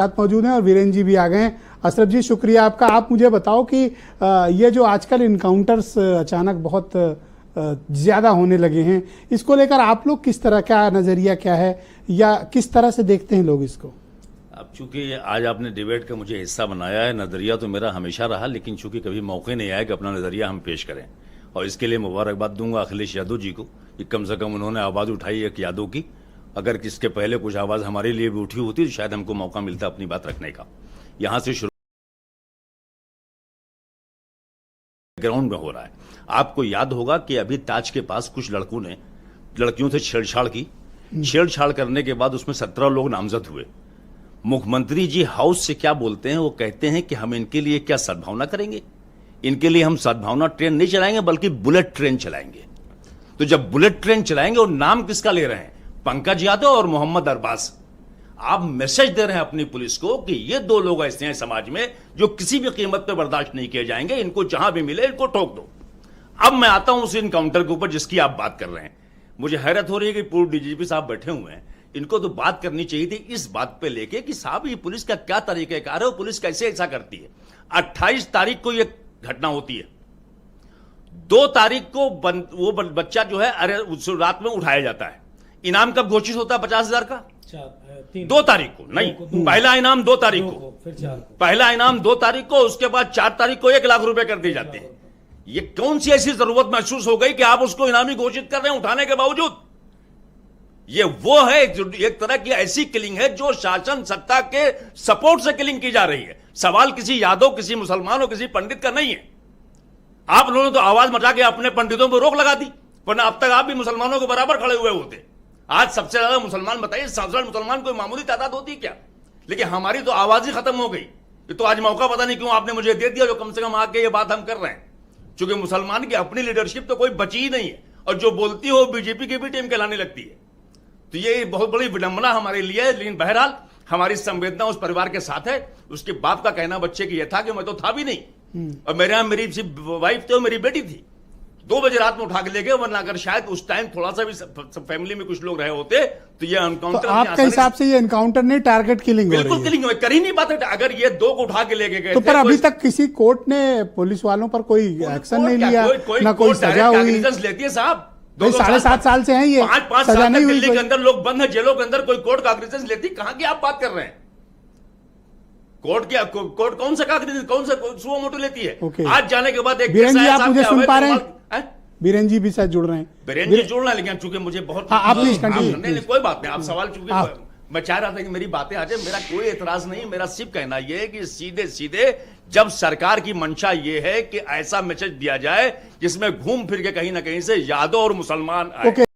साथ मौजूद हैं और वीरेंद्र जी भी आ गए हैं। अशरफ जी, शुक्रिया आपका। आप मुझे बताओ कि ये जो आजकल इनकाउंटर्स अचानक बहुत ज़्यादा होने लगे हैं, इसको लेकर आप लोग किस तरह, क्या नज़रिया क्या है या किस तरह से देखते हैं लोग इसको? अब चूंकि आज आपने डिबेट का मुझे हिस्सा बनाया है, नज़रिया तो मेरा हमेशा रहा, लेकिन चूंकि कभी मौके नहीं आया कि अपना नज़रिया हम पेश करें, और इसके लिए मुबारकबाद दूंगा अखिलेश यादव जी को कि कम से कम उन्होंने आवाज़ उठाई एक यादव की। अगर किसके पहले कुछ आवाज़ हमारे लिए भी उठी होती तो शायद हमको मौका मिलता अपनी बात रखने का। यहाँ से शुरू ग्राउंड में हो रहा है। आपको याद होगा कि अभी ताज के पास कुछ लड़कों ने लड़कियों से छेड़छाड़ की। छेड़छाड़ करने के बाद उसमें 17 लोग नामजद हुए। मुख्यमंत्री जी हाउस से क्या बोलते हैं, वो कहते हैं कि हम इनके लिए क्या सद्भावना करेंगे, इनके लिए हम सद्भावना ट्रेन नहीं चलाएंगे बल्कि बुलेट ट्रेन चलाएंगे। तो जब बुलेट ट्रेन चलाएंगे, और नाम किसका ले रहे हैं, पंकज यादव और मोहम्मद अरबाज। आप मैसेज दे रहे हैं अपनी पुलिस को कि ये दो लोग ऐसे हैं समाज में जो किसी भी कीमत पर बर्दाश्त नहीं किए जाएंगे, इनको जहां भी मिले इनको ठोक दो। अब मैं आता हूं उस इनकाउंटर के ऊपर जिसकी आप बात कर रहे हैं। मुझे हैरत हो रही है कि पूर्व डीजीपी साहब बैठे हुए हैं, इनको तो बात करनी चाहिए थी इस बात पे लेके कि साहब ये पुलिस का क्या तरीकेकार है, वो पुलिस कैसे ऐसा करती है। 28 तारीख को ये घटना होती है, 2 तारीख को वो बच्चा जो है अरे रात में उठाया जाता है। इनाम कब घोषित होता है 50,000 का? 2 तारीख को नहीं, पहला इनाम 2 तारीख को, पहला इनाम 2 तारीख को, उसके बाद 4 तारीख को 1 लाख रुपए कर दी जाती है। ये कौन सी ऐसी जरूरत महसूस हो गई कि आप उसको इनामी घोषित कर रहे हैं उठाने के बावजूद? ये वो है एक तरह की ऐसी किलिंग है जो शासन सत्ता के सपोर्ट से किलिंग की जा रही है। सवाल किसी यादव, किसी मुसलमान और किसी पंडित का नहीं है। आप लोगों ने तो आवाज मचा के अपने पंडितों पर रोक लगा दी, वरना अब तक आप भी मुसलमानों के बराबर खड़े हुए होते। आज सबसे ज्यादा मुसलमान, बताइए 7 मुसलमान कोई मामूली तादाद होती है क्या? लेकिन हमारी तो आवाज ही खत्म हो गई। ये तो आज मौका पता नहीं क्यों आपने मुझे दे दिया जो कम से कम आके ये बात हम कर रहे हैं, क्योंकि मुसलमान की अपनी लीडरशिप तो कोई बची ही नहीं है, और जो बोलती हो बीजेपी की भी टीम कहलाने लगती है। तो ये बहुत बड़ी विडंबना हमारे लिए है। लेकिन बहरहाल हमारी संवेदना उस परिवार के साथ है। उसके बाप का कहना बच्चे की यह था कि मैं तो था भी नहीं, और मेरे यहां मेरी वाइफ थी और मेरी बेटी थी। 2 बजे रात में उठा के ले गए, वरना अगर शायद उस टाइम थोड़ा सा भी फैमिली में कुछ लोग रहे होते तो ये एनकाउंटर। तो आपके हिसाब से ये एनकाउंटर नहीं, टारगेट किलिंग? बिल्कुल किलिंग कर ही नहीं पाते। अगर ये 2 को उठा के लेके गए तो पर अभी तक किसी कोर्ट ने पुलिस वालों पर कोई एक्शन नहीं लिया, ना कोई सजा हुई? लेती है साहब, 7.5 साल से हैं ये, 5 सजा साल नहीं हुई। दिल्ली के अंदर लोग बंद है, जेलों के अंदर, कोई कोर्ट काग्निजेंस लेती? कहां की आप बात कर रहे हैं? कोर्ट कौन सा काग्निजेंस, कौन सा सुओ मोटो लेती है? आज जाने के बाद एक बीरेंद्र जी, आप मुझे सुन पा रहे हैं? बीरेंद्र जी भी शायद जुड़ रहे हैं। बीरेंद्र जी जुड़ रहे हैं, लेकिन चूंकि मुझे बहुत नहीं, कोई बात नहीं, आप सवाल, चूंकि मैं चाह रहा था कि मेरी बातें आ जाए। मेरा कोई एतराज नहीं, मेरा सिर्फ कहना यह है कि सीधे सीधे जब सरकार की मंशा यह है कि ऐसा मैसेज दिया जाए जिसमें घूम फिर के कहीं ना कहीं से यादव और मुसलमान आए।